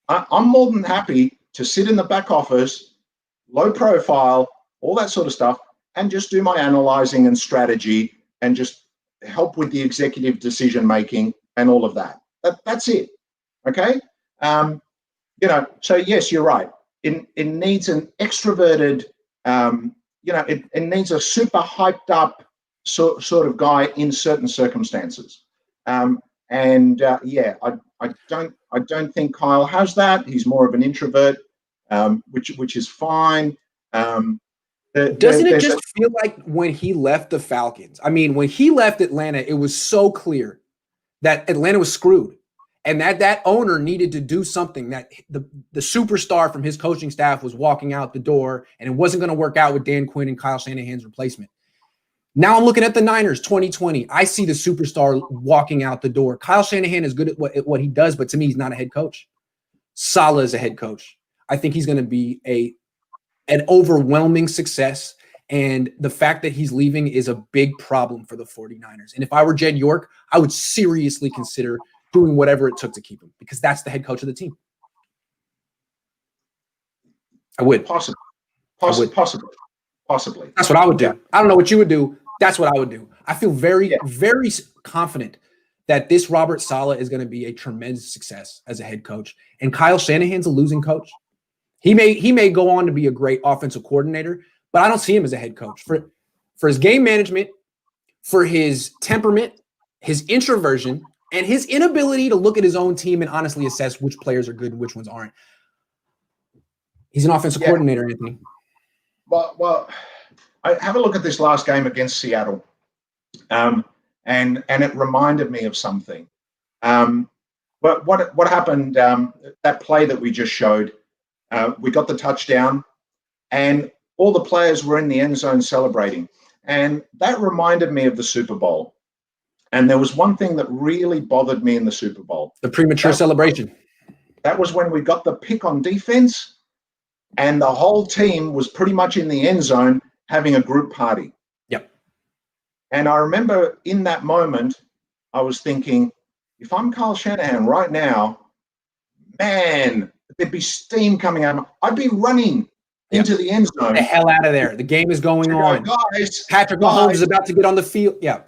I'm more than happy to sit in the back office, low profile, all that sort of stuff, and just do my analyzing and strategy and just help with the executive decision making and all of that. That's it. Okay. So yes, you're right. It needs an extroverted, it needs a super hyped up sort of guy in certain circumstances. I don't think Kyle has that. He's more of an introvert, which is fine. Doesn't it just feel like when he left the Falcons? I mean, when he left Atlanta, it was so clear that Atlanta was screwed, and that owner needed to do something. That the superstar from his coaching staff was walking out the door, and it wasn't going to work out with Dan Quinn and Kyle Shanahan's replacement. Now I'm looking at the Niners 2020. I see the superstar walking out the door. Kyle Shanahan is good at what he does, but to me, he's not a head coach. Saleh is a head coach. I think he's going to be an overwhelming success. And the fact that he's leaving is a big problem for the 49ers. And if I were Jed York, I would seriously consider doing whatever it took to keep him, because that's the head coach of the team. I would. Possibly. That's what I would do. Yeah. I don't know what you would do. That's what I would do. I feel very confident that this Robert Saleh is going to be a tremendous success as a head coach. And Kyle Shanahan's a losing coach. He may go on to be a great offensive coordinator, but I don't see him as a head coach. For his game management, for his temperament, his introversion, and his inability to look at his own team and honestly assess which players are good and which ones aren't. He's an offensive coordinator, Anthony. Well, I have a look at this last game against Seattle, and it reminded me of something. But what happened? That play that we just showed, we got the touchdown, and all the players were in the end zone celebrating, and that reminded me of the Super Bowl. And there was one thing that really bothered me in the Super Bowl: the premature celebration. That was when we got the pick on defense, and the whole team was pretty much in the end zone having a group party. Yep. And I remember in that moment, I was thinking, if I'm Kyle Shanahan right now, man, there'd be steam coming out. I'd be running into the end zone. Get the hell out of there. The game is going on. Guys, Patrick Mahomes is about to get on the field. Yeah.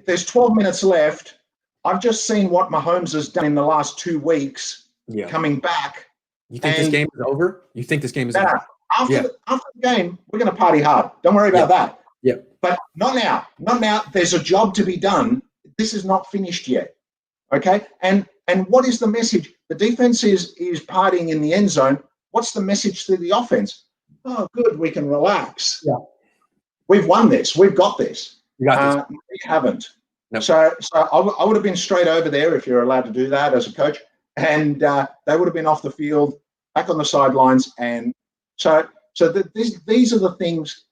There's 12 minutes left. I've just seen what Mahomes has done in the last 2 weeks coming back. You think this game is over? You think this game is over? After the game, we're going to party hard. Don't worry about that. Yeah. But not now. Not now. There's a job to be done. This is not finished yet. Okay? And what is the message? The defense is partying in the end zone. What's the message to the offense? Oh, good. We can relax. Yeah. We've won this. We've got this. You got this. We haven't. No. So I would have been straight over there if you're allowed to do that as a coach. And they would have been off the field, back on the sidelines. And so these are the things.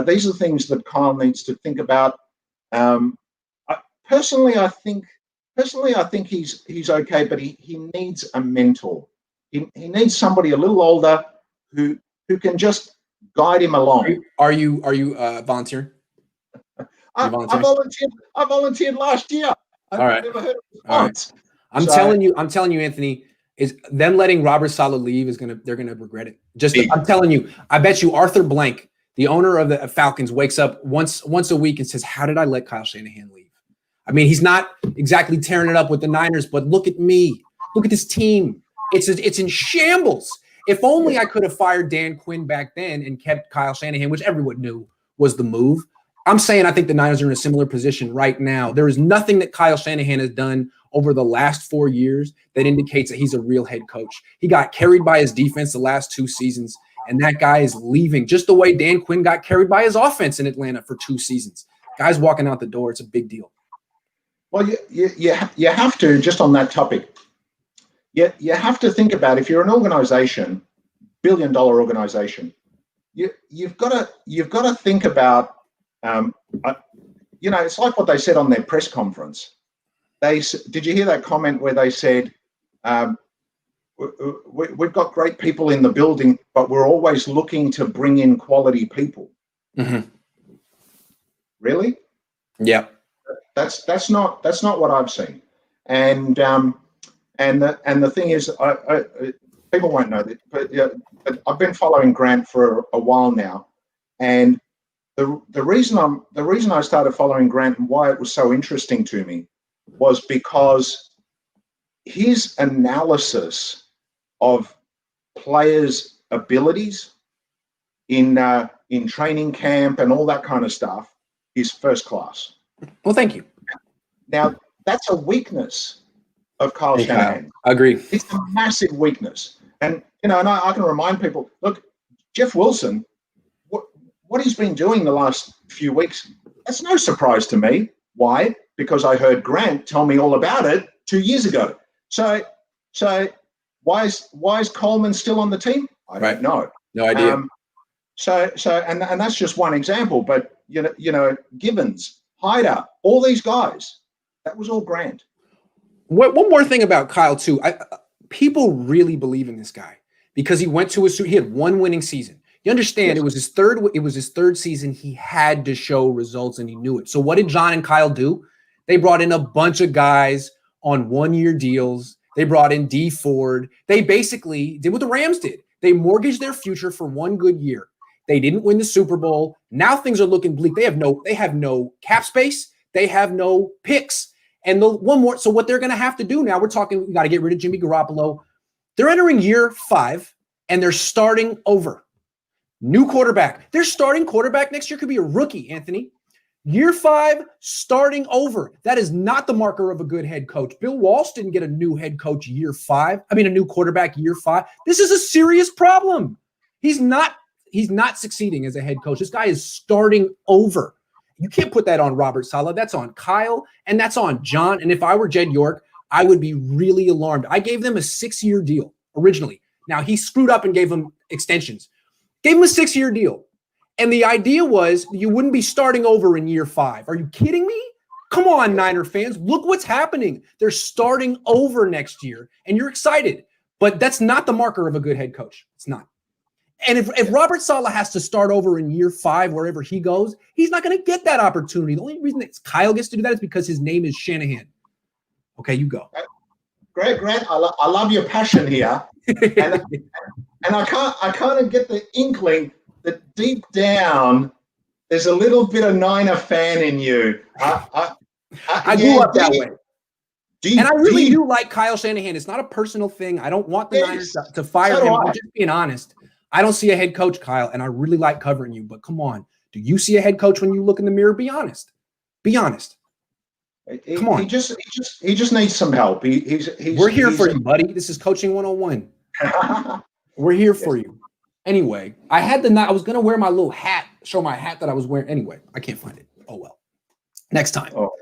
These are the things that Kyle needs to think about. Personally, I think he's okay, but he needs a mentor. He needs somebody a little older who can just guide him along. Are you volunteering? I volunteered last year. All right. Never heard of response. I'm telling you, Anthony, is them letting Robert Saleh leave they're gonna regret it. I'm telling you, I bet you Arthur Blank, the owner of the Falcons, wakes up once a week and says, "How did I let Kyle Shanahan leave?" I mean, he's not exactly tearing it up with the Niners, but look at me. Look at this team. It's in shambles. If only I could have fired Dan Quinn back then and kept Kyle Shanahan, which everyone knew was the move. I'm saying I think the Niners are in a similar position right now. There is nothing that Kyle Shanahan has done over the last 4 years that indicates that he's a real head coach. He got carried by his defense the last 2 seasons, and that guy is leaving just the way Dan Quinn got carried by his offense in Atlanta for 2 seasons. Guy's walking out the door. It's a big deal. Well, you have to, just on that topic, you have to think about, if you're an organization, billion-dollar organization, you've got to think about, it's like what they said on their press conference. Did you hear that comment where they said, we've got great people in the building, but we're always looking to bring in quality people. Mm-hmm. Really? Yeah. That's not what I've seen. And the thing is, people won't know that, but, yeah, but I've been following Grant for a while now, and the reason I started following Grant and why it was so interesting to me was because his analysis of players' abilities in training camp and all that kind of stuff is first class. Well, thank you. Now, that's a weakness of Kyle Shanahan. I agree. It's a massive weakness. And, and I can remind people, look, Jeff Wilson, what he's been doing the last few weeks, that's no surprise to me. Why? Because I heard Grant tell me all about it 2 years ago. So why is Coleman still on the team? I don't know. No idea. And that's just one example. But Gibbons, Hyder, all these guys, that was all Grant. One more thing about Kyle too. People really believe in this guy because he had one winning season. You understand? Yes. It was his third season. He had to show results, and he knew it. So what did John and Kyle do? They brought in a bunch of guys on 1-year deals. They brought in D Ford. They basically did what the Rams did. They mortgaged their future for one good year. They didn't win the Super Bowl. Now things are looking bleak. They have no cap space. They have no picks. And one more. So what they're going to have to do now, we got to get rid of Jimmy Garoppolo. They're entering year 5, and they're starting over. New quarterback. Their starting quarterback next year could be a rookie, Anthony. Year 5, starting over. That is not the marker of a good head coach. Bill Walsh didn't get a new head coach year 5. A new quarterback year 5. This is a serious problem. He's not succeeding as a head coach. This guy is starting over. You can't put that on Robert Saleh. That's on Kyle, and that's on John. And if I were Jed York, I would be really alarmed. I gave them a 6-year deal originally. Now, he screwed up and gave them extensions. Gave him a 6-year deal. And the idea was you wouldn't be starting over in year 5. Are you kidding me? Come on, Niner fans. Look what's happening. They're starting over next year, and you're excited. But that's not the marker of a good head coach. It's not. And if Robert Saleh has to start over in year 5, wherever he goes, he's not going to get that opportunity. The only reason that Kyle gets to do that is because his name is Shanahan. Okay, you go. Grant, I love your passion here. And I kind of get the inkling that deep down there's a little bit of Niner fan in you. I grew up that way. And I really do like Kyle Shanahan. It's not a personal thing. I don't want the Niners to fire him. I'm just being honest. I don't see a head coach, Kyle, and I really like covering you. But come on, do you see a head coach when you look in the mirror? Be honest. Be honest. Come on. He just needs some help. We're here for you, buddy. This is coaching 101. We're here for you. Anyway, I was going to wear my little hat, show my hat that I was wearing. Anyway, I can't find it. Oh, well. Next time. Oh.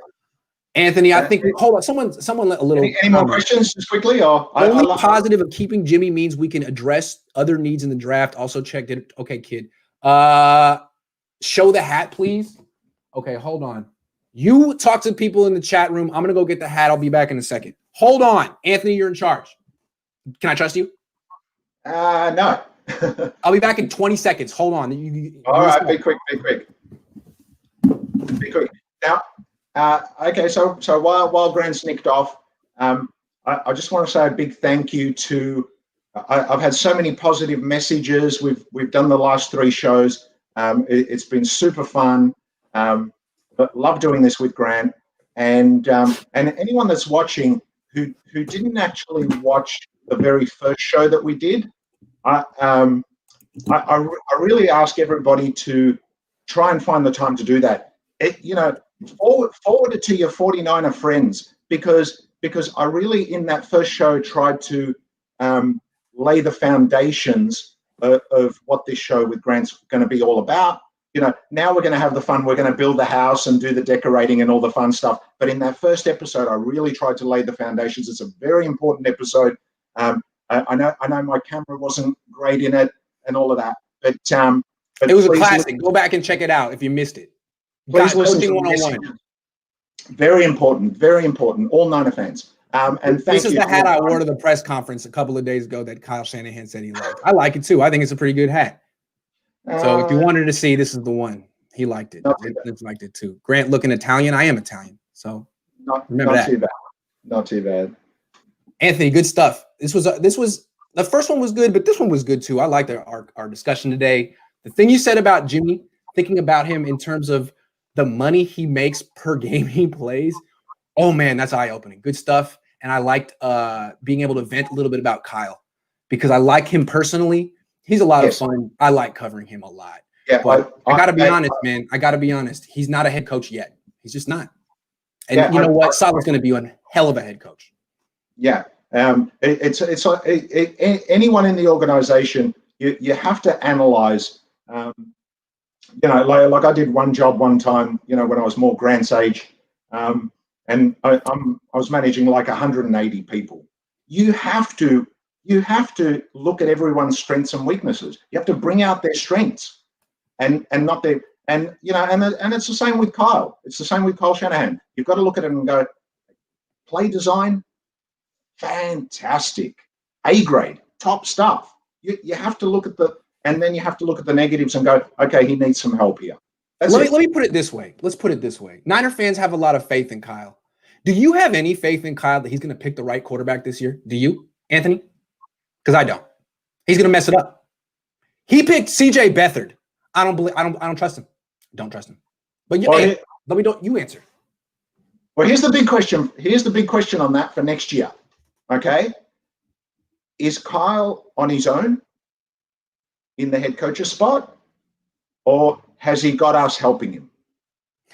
Anthony, I think, hold on. Someone let a little. Any more questions just quickly? Only positive of keeping Jimmy means we can address other needs in the draft. Also checked it. Okay, kid. Show the hat, please. Okay, hold on. You talk to people in the chat room. I'm going to go get the hat. I'll be back in a second. Hold on. Anthony, you're in charge. Can I trust you? No. I'll be back in 20 seconds. Hold on. All right, be quick. Now, okay, so while Grant's nicked off, I just want to say a big thank you to. I've had so many positive messages. We've done the last 3 shows. It's been super fun. But love doing this with Grant, and anyone that's watching who didn't actually watch the very first show that we did, I really ask everybody to try and find the time to do that. Forward it to your 49er friends because I really in that first show tried to lay the foundations of what this show with Grant's going to be all about. Now we're going to have the fun. We're going to build the house and do the decorating and all the fun stuff. But in that first episode, I really tried to lay the foundations. It's a very important episode. I know my camera wasn't great in it and all of that, but it was a classic. Go back and check it out if you missed it. Please listen to 101. Very important. All Niner fans. And thank you. This is the hat I wore to the press conference a couple of days ago that Kyle Shanahan said he liked. I like it too. I think it's a pretty good hat. So if you wanted to see, this is the one. He liked it. Liz liked it too. Grant looking Italian. I am Italian. So remember that. Not too bad. Anthony, good stuff. This was The first one was good, but this one was good too. I liked our discussion today. The thing you said about Jimmy, thinking about him in terms of the money he makes per game he plays. Oh man, that's eye-opening. Good stuff. And I liked being able to vent a little bit about Kyle because I like him personally. He's a lot of fun. I like covering him a lot. Yeah, but I got to be honest, man. I got to be honest. He's not a head coach yet. He's just not. And you know what? Salah's going to be one hell of a head coach. Yeah. It's anyone in the organization, you have to analyze. Like I did one job one time, when I was more Grant's age, and I was managing like 180 people. You have to look at everyone's strengths and weaknesses. You have to bring out their strengths, and not their and it's the same with Kyle. It's the same with Kyle Shanahan. You've got to look at it and go, play design, fantastic, A grade, top stuff. You have to look at and then you have to look at the negatives and go, okay, he needs some help here. Let me put it this way. Let's put it this way. Niner fans have a lot of faith in Kyle. Do you have any faith in Kyle that he's going to pick the right quarterback this year? Do you, Anthony? Because I don't. He's going to mess it up. He picked CJ Beathard. I don't trust him. Don't trust him. But you answer. Well, here's the big question. Here's the big question on that for next year. Okay. Is Kyle on his own in the head coach's spot, or has he got us helping him?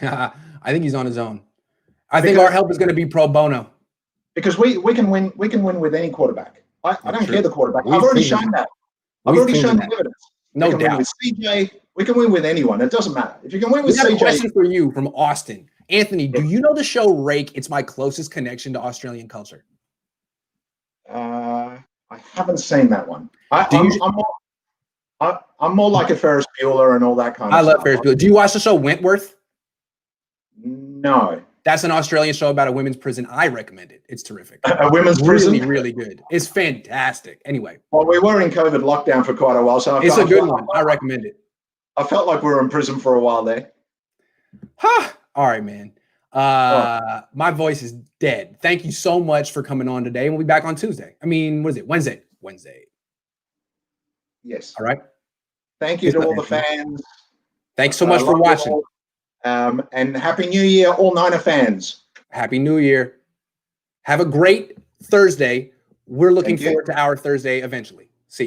I think he's on his own. I think our help is going to be pro bono. Because we can win with any quarterback. I don't care the quarterback. I've already shown that. I've already shown the evidence. No doubt. Win with CJ. We can win with anyone. It doesn't matter. If you can win with CJ. I have a question for you from Austin. Anthony, do you know the show Rake? It's my closest connection to Australian culture. I haven't seen that one. I'm more like a Ferris Bueller and all that kind of stuff. I love Ferris Bueller. Do you watch the show Wentworth? No. That's an Australian show about a women's prison. I recommend it. It's terrific. A women's prison? Really, really good. It's fantastic. Anyway. Well, we were in COVID lockdown for quite a while, so it's a good one. I recommend it. I felt like we were in prison for a while there. All right, man. My voice is dead. Thank you so much for coming on today. We'll be back on Tuesday. I mean, what is it? Wednesday. Yes. All right. Thank you to all the fans. Thanks so much for watching. And Happy New Year, all Niner fans. Happy New Year. Have a great Thursday. We're looking forward to our Thursday eventually. See ya.